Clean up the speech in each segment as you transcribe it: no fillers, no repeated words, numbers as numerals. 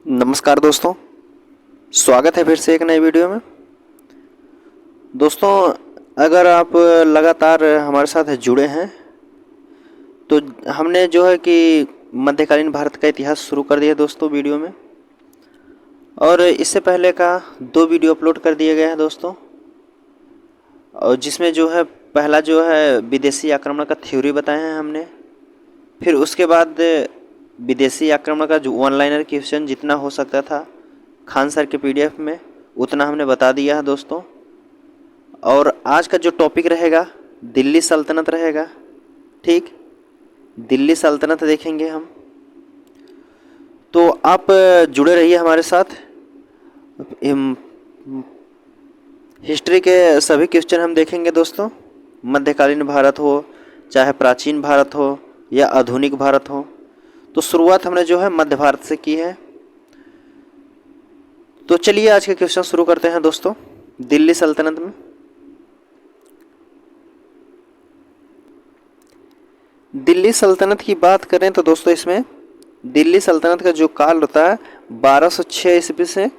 नमस्कार दोस्तों, स्वागत है फिर से एक नई वीडियो में। दोस्तों, अगर आप लगातार हमारे साथ जुड़े हैं तो हमने जो है कि मध्यकालीन भारत का इतिहास शुरू कर दिया दोस्तों वीडियो में। और इससे पहले का 2 वीडियो अपलोड कर दिए गए हैं दोस्तों, और जिसमें जो है पहला जो है विदेशी आक्रमण का थ्योरी बताए हैं हमने। फिर उसके बाद विदेशी आक्रमण का जो ऑनलाइनर क्वेश्चन जितना हो सकता था खान सर के पीडीएफ में उतना हमने बता दिया है दोस्तों। और आज का जो टॉपिक रहेगा दिल्ली सल्तनत रहेगा। ठीक, दिल्ली सल्तनत देखेंगे हम। तो आप जुड़े रहिए हमारे साथ। हिस्ट्री के सभी क्वेश्चन हम देखेंगे दोस्तों, मध्यकालीन भारत हो चाहे प्राचीन भारत हो या आधुनिक भारत हो। तो शुरुआत हमने जो है मध्य भारत से की है। तो चलिए आज के क्वेश्चन शुरू करते हैं दोस्तों। दिल्ली सल्तनत में दिल्ली सल्तनत की बात करें तो दोस्तों इसमें दिल्ली सल्तनत का जो काल होता है 1206 ईस्वी से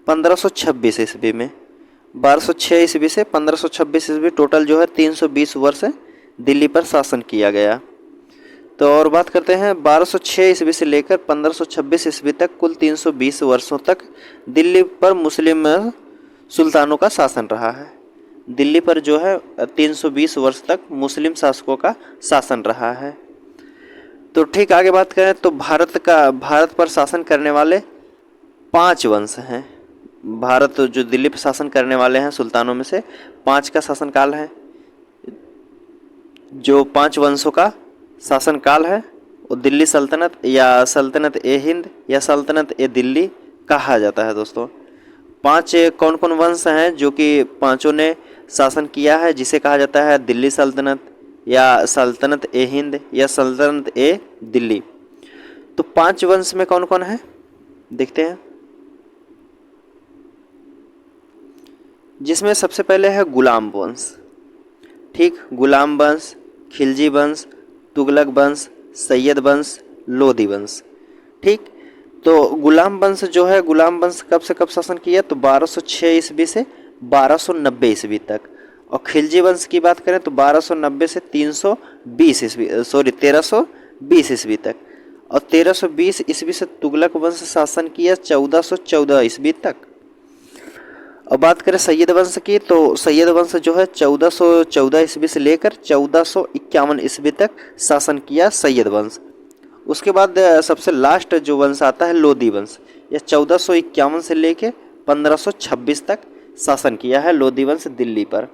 1526 ईस्वी में। 1206 ईस्वी से 1526 ईस्वी टोटल जो है 320 वर्ष दिल्ली पर शासन किया गया। तो और बात करते हैं 1206 ईस्वी से लेकर 1526 ईस्वी तक कुल 320 वर्षों तक दिल्ली पर मुस्लिम सुल्तानों का शासन रहा है। दिल्ली पर जो है 320 वर्ष तक मुस्लिम शासकों का शासन रहा है। तो ठीक, आगे बात करें तो भारत पर शासन करने वाले 5 वंश हैं। भारत जो दिल्ली पर शासन करने वाले हैं सुल्तानों में से 5 का शासनकाल है। जो 5 वंशों का शासनकाल है वो दिल्ली सल्तनत या सल्तनत ए हिंद या सल्तनत ए दिल्ली कहा जाता है दोस्तों। 5 कौन कौन वंश हैं जो कि पांचों ने शासन किया है, जिसे कहा जाता है दिल्ली सल्तनत या सल्तनत ए हिंद या सल्तनत ए दिल्ली। तो 5 वंश में कौन कौन है देखते हैं। जिसमें सबसे पहले है गुलाम वंश। ठीक, गुलाम वंश, खिलजी वंश, तुगलक वंश, सैयद वंश, लोधी वंश। ठीक, तो गुलाम वंश जो है, गुलाम वंश कब से कब शासन किया तो 1206 ईस्वी से 1290 ईस्वी तक। और खिलजी वंश की बात करें तो 1290 से 1320 ईस्वी तक। और 1320 ईस्वी से तुगलक वंश शासन किया 1414 ईस्वी तक। अब बात करें सैयद वंश की तो सैयद वंश जो है 1414 ईस्वी से लेकर 1451 ईस्वी तक शासन किया सैयद वंश। उसके बाद सबसे लास्ट जो वंश आता है लोधी वंश, यह 1451 से लेकर 1526 तक शासन किया है लोधी वंश दिल्ली पर।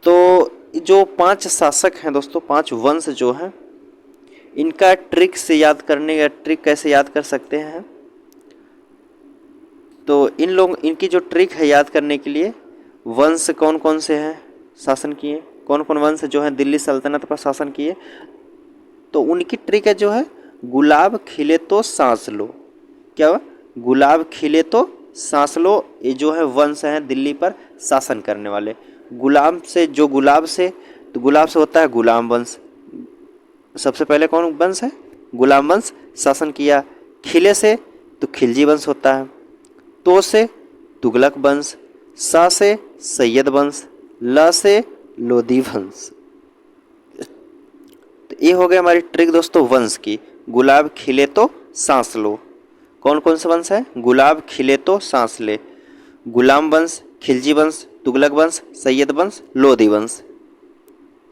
तो जो 5 शासक हैं दोस्तों, 5 वंश जो हैं, इनका ट्रिक से याद करने का ट्रिक कैसे याद कर सकते हैं। तो इनकी जो ट्रिक है याद करने के लिए, वंश कौन कौन से हैं शासन किए, कौन कौन वंश जो है दिल्ली सल्तनत पर शासन किए, तो उनकी ट्रिक है जो है गुलाब खिले तो सांस लो। क्या हुआ? गुलाब खिले तो सांस लो। ये जो है वंश हैं दिल्ली पर शासन करने वाले। गुलाब से तो गुलाब से होता है गुलाम वंश। सबसे पहले कौन वंश है? गुलाम वंश शासन किया। खिले से तो खिलजी वंश होता है। तो से तुगलक वंश, सा से सैयद वंश, ल से लोधी वंश। तो ये हो गया हमारी ट्रिक दोस्तों वंश की। गुलाब खिले तो सांस लो। कौन कौन से वंश है? गुलाब खिले तो सांस ले। गुलाम वंश, खिलजी वंश, तुगलक वंश, सैयद वंश, लोधी वंश।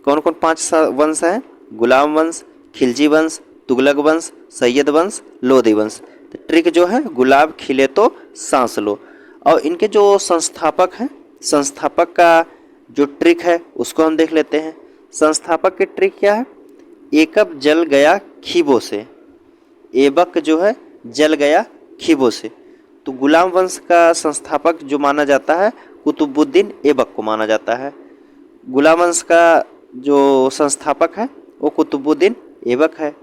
कौन कौन 5 वंश हैं? गुलाम वंश, खिलजी वंश, तुगलक वंश, सैयद वंश, लोधी वंश। तो ट्रिक जो है गुलाब खिले तो सांस लो। और इनके जो संस्थापक हैं, संस्थापक का जो ट्रिक है उसको हम देख लेते हैं। संस्थापक की ट्रिक क्या है? एकब जल गया खीबों से। ऐबक जो है जल गया खीबों से। तो गुलाम वंश का संस्थापक जो माना जाता है कुतुबुद्दीन ऐबक को माना जाता है। गुलाम वंश का जो संस्थापक है वो कुतुबुद्दीन ऐबक है।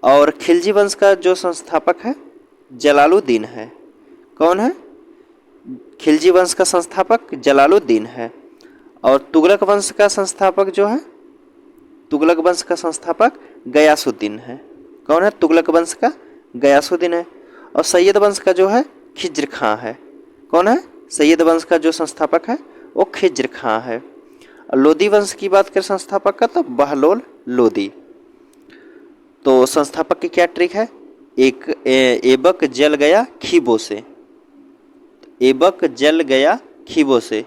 और खिलजी वंश का जो संस्थापक है जलालुद्दीन है। कौन है? खिलजी वंश का संस्थापक जलालुद्दीन है। और तुगलक वंश का संस्थापक जो है, तुगलक वंश का संस्थापक गयासुद्दीन है। कौन है? तुगलक वंश का गयासुद्दीन है। और सैयद वंश का जो है खिज्र खां है। कौन है? सैयद वंश का जो संस्थापक है वो खिज्र खां है। और लोदी वंश की बात करें संस्थापक का तो बहलोल लोदी। तो संस्थापक की क्या ट्रिक है? एक ऐबक जल गया खीबों से, ऐबक जल गया खीबों से।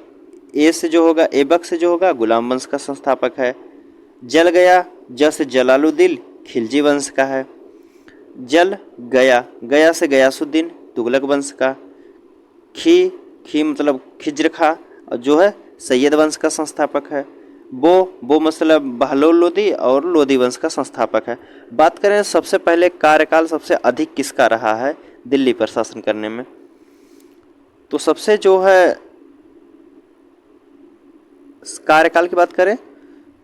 ए से जो होगा ऐबक से जो होगा गुलाम वंश का संस्थापक है। जल गया ज से जलालुद्दीन खिलजी वंश का है। जल गया, गया से गयासुद्दीन तुगलक वंश का। खी मतलब खिज्र खां और जो है सैयद वंश का संस्थापक है। बो मतलब बहलोल लोदी और लोदी वंश का संस्थापक है। बात करें सबसे पहले कार्यकाल सबसे अधिक किसका रहा है दिल्ली पर शासन करने में, तो सबसे जो है कार्यकाल की बात करें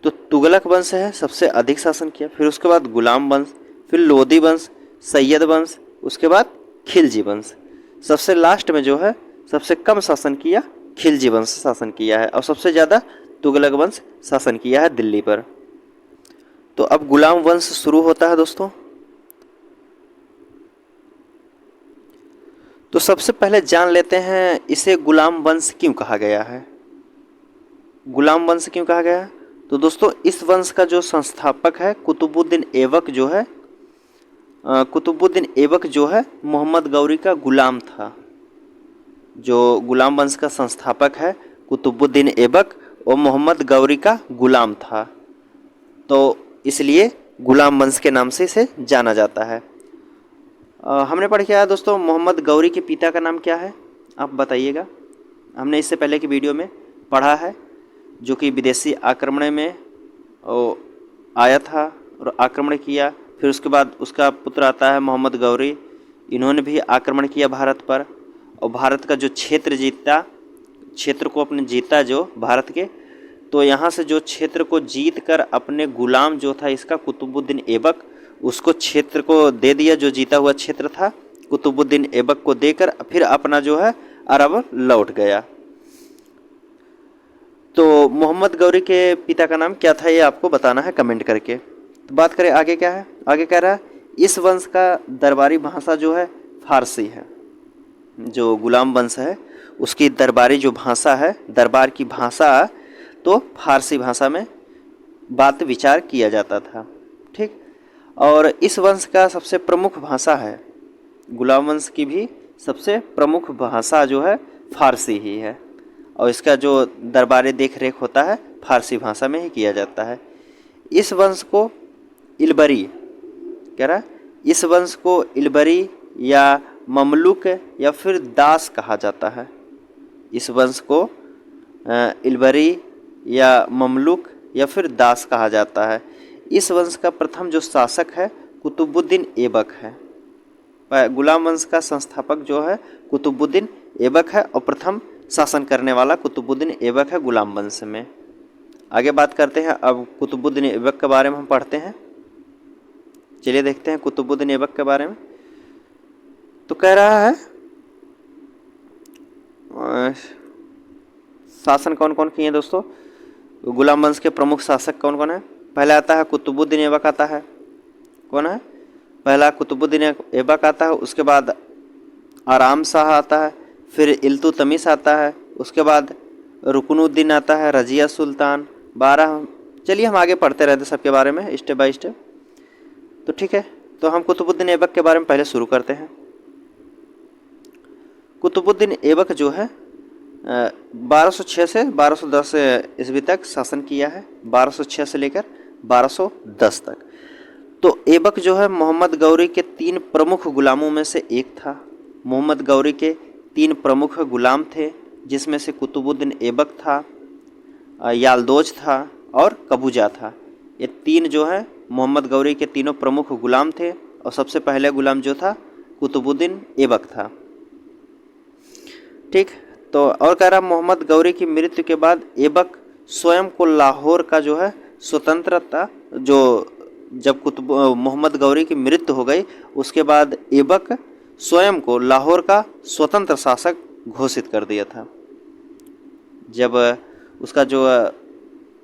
तो तुगलक वंश है सबसे अधिक शासन किया, फिर उसके बाद गुलाम वंश, फिर लोदी वंश, सैयद वंश, उसके बाद खिलजी वंश। सबसे लास्ट में जो है सबसे कम शासन किया खिलजी वंश शासन किया है और सबसे ज़्यादा तुगलक वंश शासन किया है दिल्ली पर। तो अब गुलाम वंश शुरू होता है दोस्तों। तो सबसे पहले जान लेते हैं इसे गुलाम वंश क्यों कहा गया है। गुलाम वंश क्यों कहा गया है? तो दोस्तों इस वंश का जो संस्थापक है कुतुबुद्दीन ऐबक जो है, कुतुबुद्दीन ऐबक जो है मोहम्मद गौरी का गुलाम था। जो गुलाम वंश का संस्थापक है कुतुबुद्दीन ऐबक और मोहम्मद गौरी का गुलाम था, तो इसलिए गुलाम वंश के नाम से इसे जाना जाता है। हमने पढ़ किया है दोस्तों मोहम्मद गौरी के पिता का नाम क्या है, आप बताइएगा। हमने इससे पहले की वीडियो में पढ़ा है, जो कि विदेशी आक्रमण में आया था और आक्रमण किया। फिर उसके बाद उसका पुत्र आता है मोहम्मद गौरी, इन्होंने भी आक्रमण किया भारत पर और भारत का जो क्षेत्र को अपने जीता जो भारत के, तो यहाँ से जो क्षेत्र को जीत कर अपने गुलाम जो था इसका कुतुबुद्दीन ऐबक, उसको क्षेत्र को दे दिया। जो जीता हुआ क्षेत्र था कुतुबुद्दीन ऐबक को देकर फिर अपना जो है अरब लौट गया। तो मोहम्मद गौरी के पिता का नाम क्या था ये आपको बताना है कमेंट करके। तो बात करें आगे क्या है, आगे कह रहा है इस वंश का दरबारी भाषा जो है फारसी है। जो गुलाम वंश है उसकी दरबारी जो भाषा है, दरबार की भाषा, तो फारसी भाषा में बात विचार किया जाता था। ठीक, और इस वंश का सबसे प्रमुख भाषा है, गुलाम वंश की भी सबसे प्रमुख भाषा जो है फारसी ही है और इसका जो दरबारी देख रेख होता है फारसी भाषा में ही किया जाता है। इस वंश को इलबरी कह रहा है, इस वंश को इलबरी या ममलुक या फिर दास कहा जाता है। इस वंश को इलबरी या ममलुक या फिर दास कहा जाता है। इस वंश का प्रथम जो शासक है कुतुबुद्दीन ऐबक है। गुलाम वंश का संस्थापक जो है कुतुबुद्दीन ऐबक है और प्रथम शासन करने वाला कुतुबुद्दीन ऐबक है गुलाम वंश में। आगे बात करते हैं अब कुतुबुद्दीन ऐबक के बारे में हम पढ़ते हैं। चलिए देखते हैं कुतुबुद्दीन ऐबक के बारे में। तो कह रहा है शासन कौन कौन किए हैं दोस्तों, गुलाम वंश के प्रमुख शासक कौन कौन है। पहला आता है कुतुबुद्दीन ऐबक आता है, कौन है पहला कुतुबुद्दीन ऐबक आता है, उसके बाद आराम शाह आता है, फिर इल्तुतमिश आता है, उसके बाद रुकनुद्दीन आता है, रजिया सुल्तान 12। चलिए हम आगे पढ़ते रहते सबके बारे में स्टेप बाय स्टेप। तो ठीक है, तो हम कुतुबुद्दीन ऐबक के बारे में पहले शुरू करते हैं। कुतुबुद्दीन ऐबक जो है 1206 से 1210 ईस्वी तक शासन किया है, 1206 से लेकर 1210 तक। तो ऐबक जो है मोहम्मद गौरी के 3 प्रमुख गुलामों में से एक था। मोहम्मद गौरी के 3 प्रमुख गुलाम थे, जिसमें से कुतुबुद्दीन ऐबक था, यालदोज था और कबूजा था। ये 3 जो है मोहम्मद गौरी के तीनों प्रमुख गुलाम थे और सबसे पहले गुलाम जो था कुतुबुद्दीन ऐबक था। ठीक, तो और कह रहा मोहम्मद गौरी की मृत्यु के बाद ऐबक स्वयं को लाहौर का जो है स्वतंत्रता, जो जब मोहम्मद गौरी की मृत्यु हो गई उसके बाद ऐबक स्वयं को लाहौर का स्वतंत्र शासक घोषित कर दिया था। जब उसका जो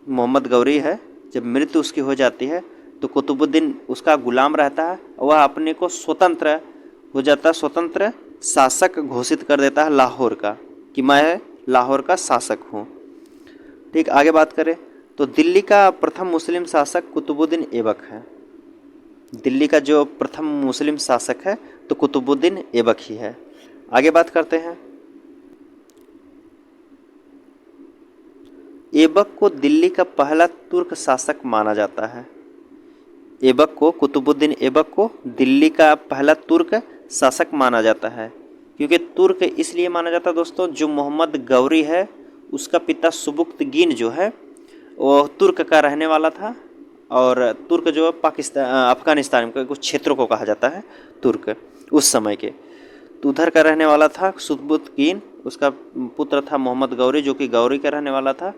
मोहम्मद गौरी है जब मृत्यु उसकी हो जाती है तो कुतुबुद्दीन उसका गुलाम रहता है और वह अपने को स्वतंत्र हो जाता है स्वतंत्र शासक घोषित कर देता है लाहौर का, कि मैं लाहौर का शासक हूँ। ठीक, आगे बात करें तो दिल्ली का प्रथम मुस्लिम शासक कुतुबुद्दीन ऐबक है। दिल्ली का जो प्रथम मुस्लिम शासक है तो कुतुबुद्दीन ऐबक ही है। आगे बात करते हैं, ऐबक को दिल्ली का पहला तुर्क शासक माना जाता है। ऐबक को, कुतुबुद्दीन ऐबक को दिल्ली का पहला तुर्क शासक माना जाता है। क्योंकि तुर्क इसलिए माना जाता है दोस्तों, जो मोहम्मद गौरी है उसका पिता सुबुक्तगीन जो है वो तुर्क का रहने वाला था। और तुर्क जो पाकिस्तान अफगानिस्तान के कुछ क्षेत्रों को कहा जाता है तुर्क उस समय के, तो उधर का रहने वाला था सुबुक्तगीन। उसका पुत्र था मोहम्मद गौरी जो कि गौरी का रहने वाला था।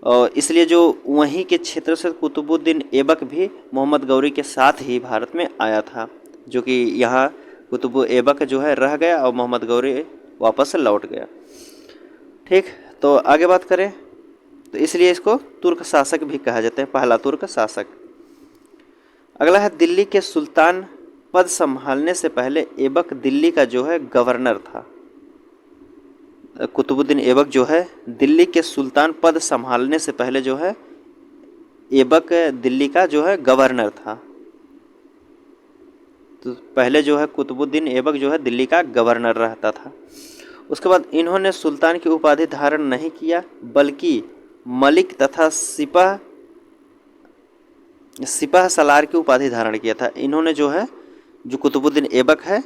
और इसलिए जो वहीं के क्षेत्र से कुतुबुद्दीन ऐबक भी मोहम्मद गौरी के साथ ही भारत में आया था, जो कि यहाँ कुतुब ऐबक जो है रह गया और मोहम्मद गौरी वापस लौट गया। ठीक, तो आगे बात करें तो इसलिए इसको तुर्क शासक भी कहा जाता है, पहला तुर्क शासक। अगला है, दिल्ली के सुल्तान पद संभालने से पहले ऐबक दिल्ली का जो है गवर्नर था। कुतुबुद्दीन ऐबक जो है दिल्ली के सुल्तान पद संभालने से पहले जो है ऐबक दिल्ली का जो है गवर्नर था। तो पहले जो है कुतुबुद्दीन ऐबक जो है दिल्ली का गवर्नर रहता था। उसके बाद इन्होंने सुल्तान की उपाधि धारण नहीं किया, बल्कि मलिक तथा सिपाह सलार की उपाधि धारण किया था। इन्होंने जो है, जो कुतुबुद्दीन ऐबक है,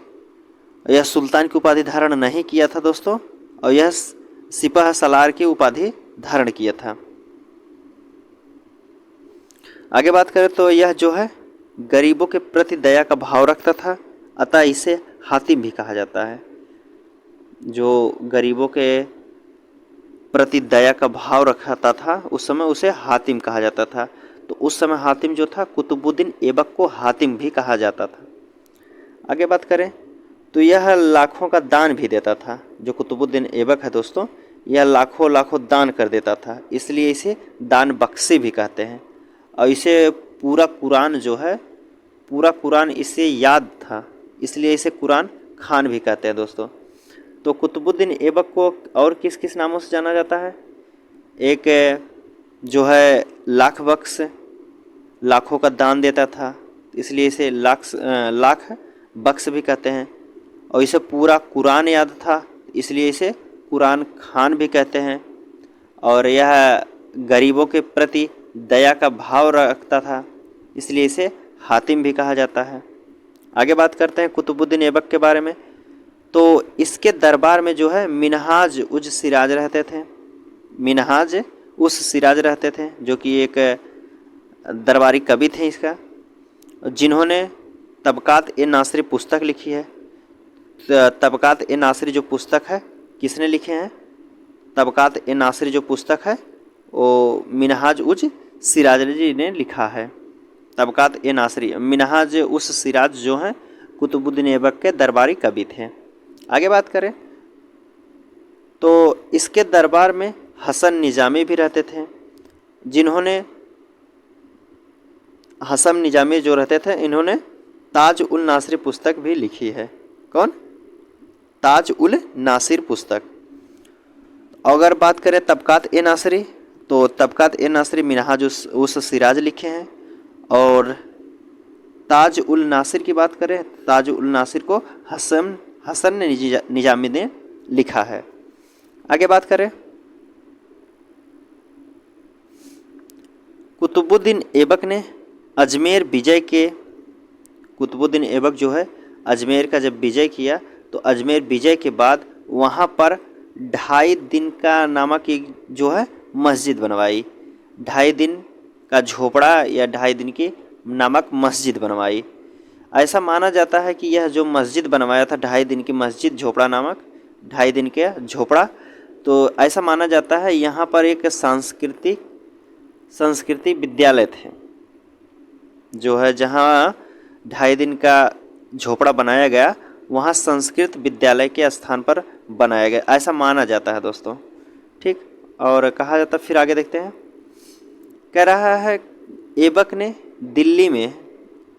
यह सुल्तान की उपाधि धारण नहीं किया था दोस्तों, और यह सिपाह सलार की उपाधि धारण किया था। आगे बात करें तो यह जो है गरीबों के प्रति दया का भाव रखता था, अतः इसे हातिम भी कहा जाता है। जो गरीबों के प्रति दया का भाव रखता था उस समय उसे हातिम कहा जाता था। तो उस समय हातिम जो था, कुतुबुद्दीन ऐबक को हातिम भी कहा जाता था। आगे बात करें तो यह लाखों का दान भी देता था। जो कुतुबुद्दीन ऐबक है दोस्तों, यह लाखों लाखों दान कर देता था, इसलिए इसे दान बख्शी भी कहते हैं। और इसे पूरा कुरान जो है, पूरा कुरान इसे याद था, इसलिए इसे कुरान खान भी कहते हैं दोस्तों। तो कुतुबुद्दीन ऐबक को और किस किस नामों से जाना जाता है? एक जो है लाख बख्श, लाखों का दान देता था, इसलिए इसे लाख बख्श भी कहते हैं। और इसे पूरा कुरान याद था, इसलिए इसे कुरान खान भी कहते हैं। और यह गरीबों के प्रति दया का भाव रखता था, इसलिए इसे हातिम भी कहा जाता है। आगे बात करते हैं कुतुबुद्दीन ऐबक के बारे में। तो इसके दरबार में जो है मिनहाज उज सिराज रहते थे। मिनहाज उस सिराज रहते थे जो कि एक दरबारी कवि थे इसका, जिन्होंने तबकात ए नासरी पुस्तक लिखी है। तबकात ए नासरी जो पुस्तक है किसने लिखे हैं? तबकात ए नासरी जो पुस्तक है वो मिनहाज उज सिराज जी ने लिखा है। तबकात ए नासरी, मिनहाज उस सिराज जो हैं कुतुबुद्दीन ऐबक के दरबारी कवि थे। आगे बात करें तो इसके दरबार में हसन निजामी भी रहते थे, जिन्होंने हसन निजामी जो रहते थे इन्होंने ताज उल नासिर पुस्तक भी लिखी है। कौन? ताज उल नासिर पुस्तक। अगर बात करें तबकात ए नासरी, तो तबकात ए नासरी मिनहाज उस सिराज लिखे हैं। और ताज उल नासिर की बात करें, ताज उल नासिर को हसन निजामी ने लिखा है। आगे बात करें कुतुबुद्दीन ऐबक ने अजमेर विजय के, कुतुबुद्दीन ऐबक जो है अजमेर का जब विजय किया तो अजमेर विजय के बाद वहाँ पर 2.5 दिन का नामक एक जो है मस्जिद बनवाई। 2.5 दिन का झोपड़ा या 2.5 दिन की नामक मस्जिद बनवाई। ऐसा माना जाता है कि यह जो मस्जिद बनवाया था 2.5 दिन की मस्जिद, झोपड़ा नामक 2.5 दिन के झोपड़ा, तो ऐसा माना जाता है यहाँ पर एक संस्कृति विद्यालय थे जो है, जहाँ 2.5 दिन का झोपड़ा बनाया गया वहाँ संस्कृत विद्यालय के स्थान पर बनाया गया, ऐसा माना जाता है दोस्तों। ठीक, और कहा जाता, फिर आगे देखते हैं। कह रहा है ऐबक ने दिल्ली में,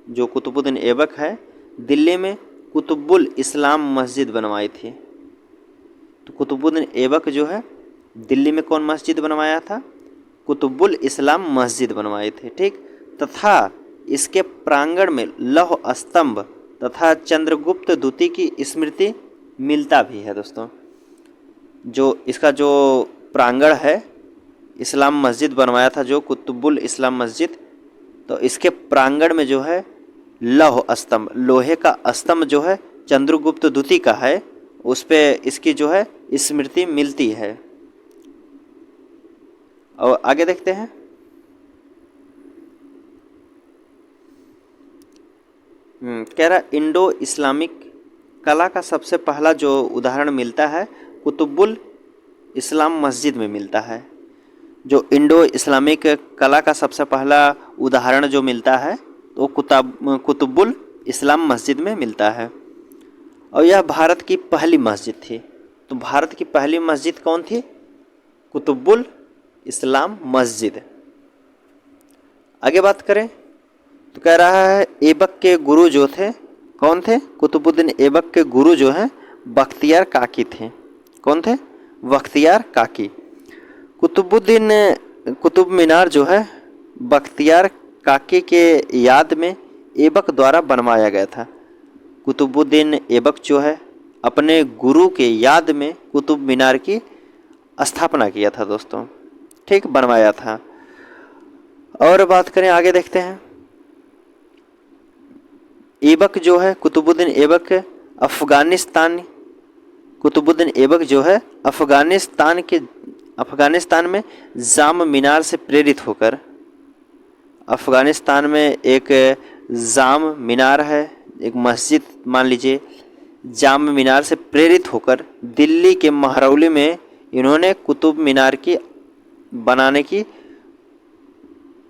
जो कुतुबुद्दीन ऐबक है दिल्ली में कुतुबुल इस्लाम मस्जिद बनवाई थी। तो कुतुबुद्दीन ऐबक जो है दिल्ली में कौन मस्जिद बनवाया था? कुतुबुल इस्लाम मस्जिद बनवाए थे। ठीक, तथा इसके प्रांगण में लौह स्तंभ तथा चंद्रगुप्त द्वितीय की स्मृति मिलता भी है दोस्तों। जो इसका जो प्रांगण है, इस्लाम मस्जिद बनवाया था जो कुतुबुल इस्लाम मस्जिद, तो इसके प्रांगण में जो है लौह स्तंभ, लोहे का स्तंभ जो है चंद्रगुप्त द्वितीय का है, उस पे इसकी जो है स्मृति मिलती है। और आगे देखते हैं। कह रहा इंडो इस्लामिक कला का सबसे पहला जो उदाहरण मिलता है कुतुबुल इस्लाम मस्जिद में मिलता है। जो इंडो इस्लामिक कला का सबसे पहला उदाहरण जो मिलता है तो कुतुबुल इस्लाम मस्जिद में मिलता है। और यह भारत की पहली मस्जिद थी। तो भारत की पहली मस्जिद कौन थी? कुतुबुल इस्लाम मस्जिद। आगे बात करें तो कह रहा है ऐबक के गुरु जो थे कौन थे? कुतुबुद्दीन ऐबक के गुरु जो हैं बख्तियार काकी थे। कौन थे? बख्तियार काकी। कुतुब मीनार जो है बख्तियार काकी के याद में ऐबक द्वारा बनवाया गया था। कुतुबुद्दीन ऐबक जो है अपने गुरु के याद में कुतुब मीनार की स्थापना किया था दोस्तों। ठीक, बनवाया था। और बात करें आगे देखते हैं। ऐबक जो है कुतुबुद्दीन ऐबक कुतुबुद्दीन ऐबक जो है अफगानिस्तान में जाम मीनार से प्रेरित होकर, अफगानिस्तान में एक जाम मीनार है, एक मस्जिद मान लीजिए, जाम मीनार से प्रेरित होकर दिल्ली के महरौली में इन्होंने कुतुब मीनार की बनाने की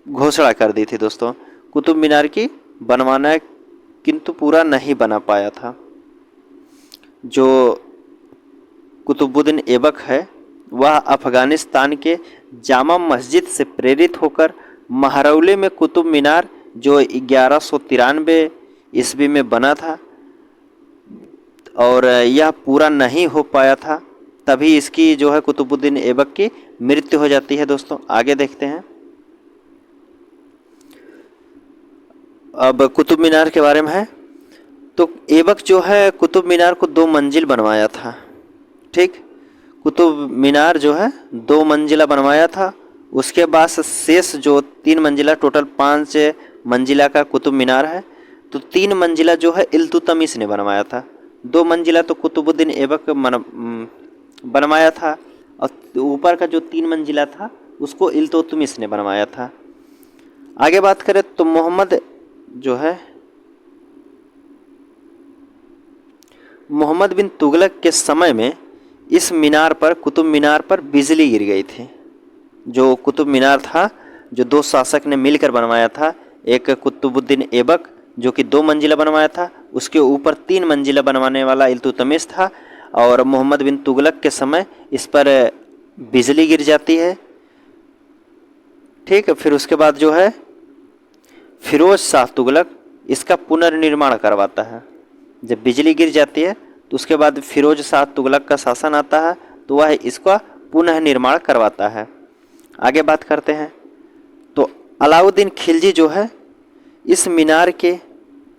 घोषणा कर दी थी दोस्तों। कुतुब मीनार की बनवाना किंतु पूरा नहीं बना पाया था। जो कुतुबुद्दीन ऐबक है वह अफगानिस्तान के जामा मस्जिद से प्रेरित होकर महरौली में कुतुब मीनार जो 1193 ईस्वी में बना था और यह पूरा नहीं हो पाया था, तभी इसकी जो है कुतुबुद्दीन ऐबक की मृत्यु हो जाती है दोस्तों। आगे देखते हैं। अब कुतुब मीनार के बारे में है तो ऐबक जो है कुतुब मीनार को 2 मंजिल बनवाया था। ठीक, कुतुब मीनार जो है 2 मंजिला बनवाया था। उसके बाद शेष जो 3 मंजिला, टोटल 5 मंजिला का कुतुब मीनार है, तो 3 मंजिला जो है इल्तुतमिश ने बनवाया था। 2 मंजिला तो कुतुबुद्दीन ऐबक बनवाया था और ऊपर का जो 3 मंजिला था उसको इल्तुतमिश ने बनवाया था। आगे बात करें तो मोहम्मद बिन तुगलक के समय में इस मीनार पर, कुतुब मीनार पर बिजली गिर गई थी। जो कुतुब मीनार था जो 2 शासक ने मिलकर बनवाया था, एक कुतुबुद्दीन ऐबक जो कि 2 मंजिला बनवाया था, उसके ऊपर 3 मंजिला बनवाने वाला इल्तुतमिश था, और मोहम्मद बिन तुगलक के समय इस पर बिजली गिर जाती है। ठीक, फिर उसके बाद जो है फिरोज शाह तुगलक इसका पुनर्निर्माण करवाता है। जब बिजली गिर जाती है तो उसके बाद फिरोज शाह तुगलक का शासन आता है, तो वह इसका पुनः निर्माण करवाता है। आगे बात करते हैं तो अलाउद्दीन खिलजी जो है इस मीनार के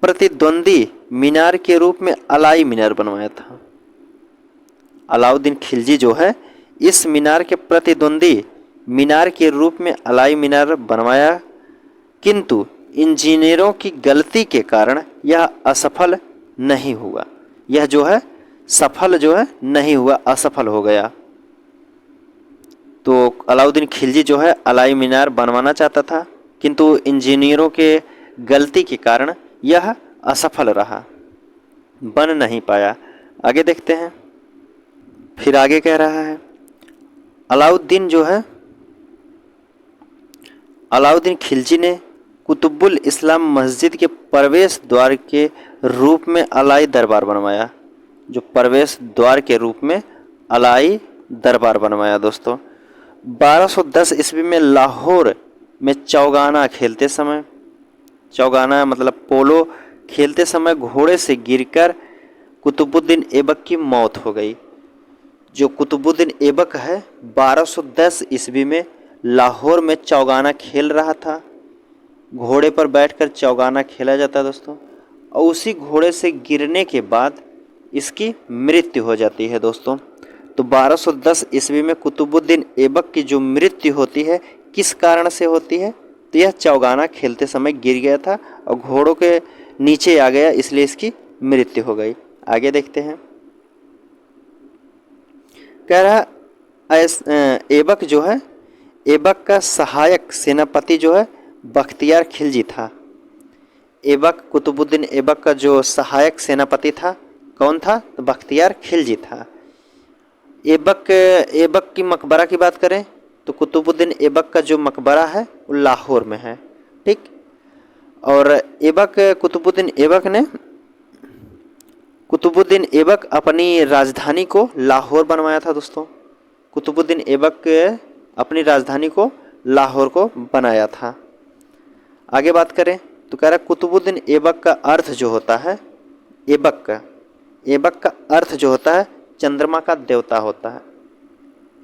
प्रतिद्वंदी मीनार के रूप में अलाई मीनार बनवाया था। अलाउद्दीन खिलजी जो है इस मीनार के प्रतिद्वंदी मीनार के रूप में अलाई मीनार बनवाया, किंतु इंजीनियरों की गलती के कारण यह असफल नहीं हुआ। यह जो है सफल जो है नहीं हुआ, असफल हो गया। तो अलाउद्दीन खिलजी जो है अलाई मीनार बनवाना चाहता था, किंतु इंजीनियरों के गलती के कारण यह असफल रहा, बन नहीं पाया। आगे देखते हैं। फिर आगे कह रहा है अलाउद्दीन खिलजी ने कुतुबुल इस्लाम मस्जिद के प्रवेश द्वार के रूप में अलाई दरबार बनवाया। जो प्रवेश द्वार के रूप में अलाई दरबार बनवाया दोस्तों। 1210 ईस्वी में लाहौर में चौगाना मतलब पोलो खेलते समय घोड़े से गिरकर कुतुबुद्दीन ऐबक की मौत हो गई। जो कुतुबुद्दीन ऐबक है 1210 ईस्वी में लाहौर में चौगाना खेल रहा था। घोड़े पर बैठकर चौगाना खेला जाता है दोस्तों, और उसी घोड़े से गिरने के बाद इसकी मृत्यु हो जाती है दोस्तों। तो 1210 ईस्वी में कुतुबुद्दीन ऐबक की जो मृत्यु होती है किस कारण से होती है, तो यह चौगाना खेलते समय गिर गया था और घोड़ों के नीचे आ गया, इसलिए इसकी मृत्यु हो गई। आगे देखते हैं। कह रहा ऐबक जो है, ऐबक का सहायक सेनापति जो है बख्तियार खिलजी था। ऐबक, कुतुबुद्दीन ऐबक का जो सहायक सेनापति था कौन था, तो बख्तियार खिलजी था। ऐबक की मकबरा की बात करें तो कुतुबुद्दीन ऐबक का जो मकबरा है वो लाहौर में है। ठीक, और कुतुबुद्दीन ऐबक अपनी राजधानी को लाहौर बनवाया था दोस्तों। कुतुबुद्दीन ऐबक अपनी राजधानी को लाहौर को बनाया था। आगे बात करें तो कह रहा है कुतुबुद्दीन ऐबक का अर्थ जो होता है, ऐबक का अर्थ जो होता है चंद्रमा का देवता होता है।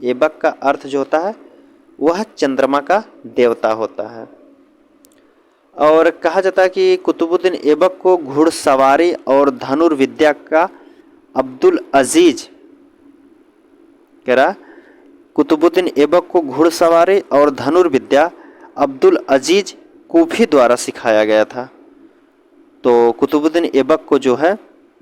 ऐबक का अर्थ जो होता है वह चंद्रमा का देवता होता है। और कहा जाता है कि कुतुबुद्दीन ऐबक को घुड़सवारी और धनुर्विद्या का अब्दुल अजीज, कह रहा कुतुबुद्दीन ऐबक को घुड़सवारी और धनुर्विद्या अब्दुल अजीज कूफी द्वारा सिखाया गया था। तो कुतुबुद्दीन ऐबक को जो है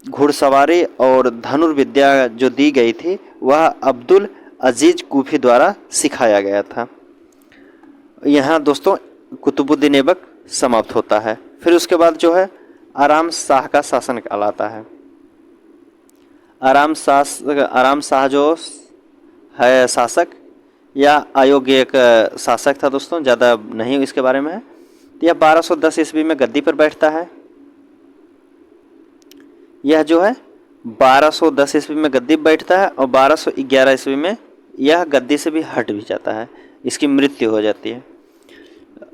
घुड़सवारी और धनुर्विद्या जो दी गई थी वह अब्दुल अजीज कूफी द्वारा सिखाया गया था। यहाँ दोस्तों कुतुबुद्दीन ऐबक समाप्त होता है। फिर उसके बाद जो है आराम शाह का शासन कहलाता है। आराम शाह जो है शासक या अयोग्य एक शासक था दोस्तों, ज़्यादा नहीं इसके बारे में है। यह 1210 ईस्वी में गद्दी पर बैठता है। यह जो है 1210 ईस्वी में गद्दी पर बैठता है और 1211 ईस्वी में यह गद्दी से भी हट भी जाता है, इसकी मृत्यु हो जाती है।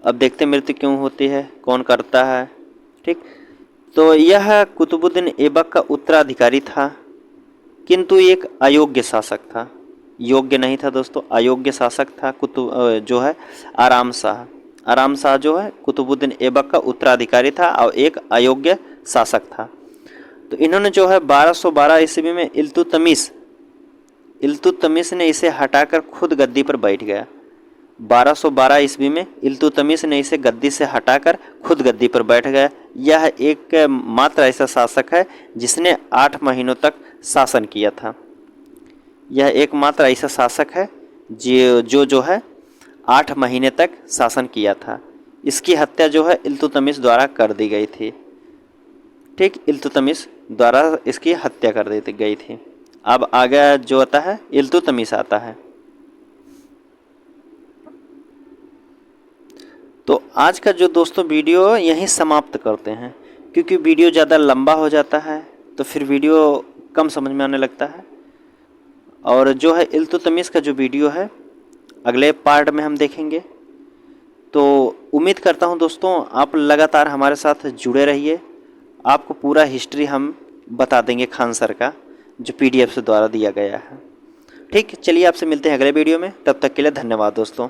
अब देखते हैं मृत्यु क्यों होती है, कौन करता है। ठीक, तो यह कुतुबुद्दीन ऐबक का उत्तराधिकारी था, किंतु एक अयोग्य शासक था। योग्य नहीं था दोस्तों, अयोग्य शासक था जो है आराम शाह। आराम शाह जो है कुतुबुद्दीन ऐबक का उत्तराधिकारी था और एक अयोग्य शासक था। तो इन्होंने जो है 1212 ईस्वी में इल्तुतमिश ने इसे हटाकर खुद गद्दी पर बैठ गया। 1212 ईस्वी में इल्तुतमिश ने इसे गद्दी से हटाकर खुद गद्दी पर बैठ गया। यह एक मात्र ऐसा शासक है जिसने 8 महीनों तक शासन किया था। यह एकमात्र ऐसा शासक है जो है 8 महीने तक शासन किया था। इसकी हत्या जो है इल्तुतमिश द्वारा कर दी गई थी। ठीक, इल्तुतमिश द्वारा इसकी हत्या कर दी गई थी। अब आगे जो आता है इल्तुतमिश आता है। तो आज का जो दोस्तों वीडियो यहीं समाप्त करते हैं, क्योंकि वीडियो ज़्यादा लंबा हो जाता है तो फिर वीडियो कम समझ में आने लगता है। और जो है इल्तुतमिश का जो वीडियो है अगले पार्ट में हम देखेंगे। तो उम्मीद करता हूं दोस्तों आप लगातार हमारे साथ जुड़े रहिए। आपको पूरा हिस्ट्री हम बता देंगे खान सर का, जो PDF से द्वारा दिया गया है। ठीक, चलिए आपसे मिलते हैं अगले वीडियो में। तब तक के लिए धन्यवाद दोस्तों।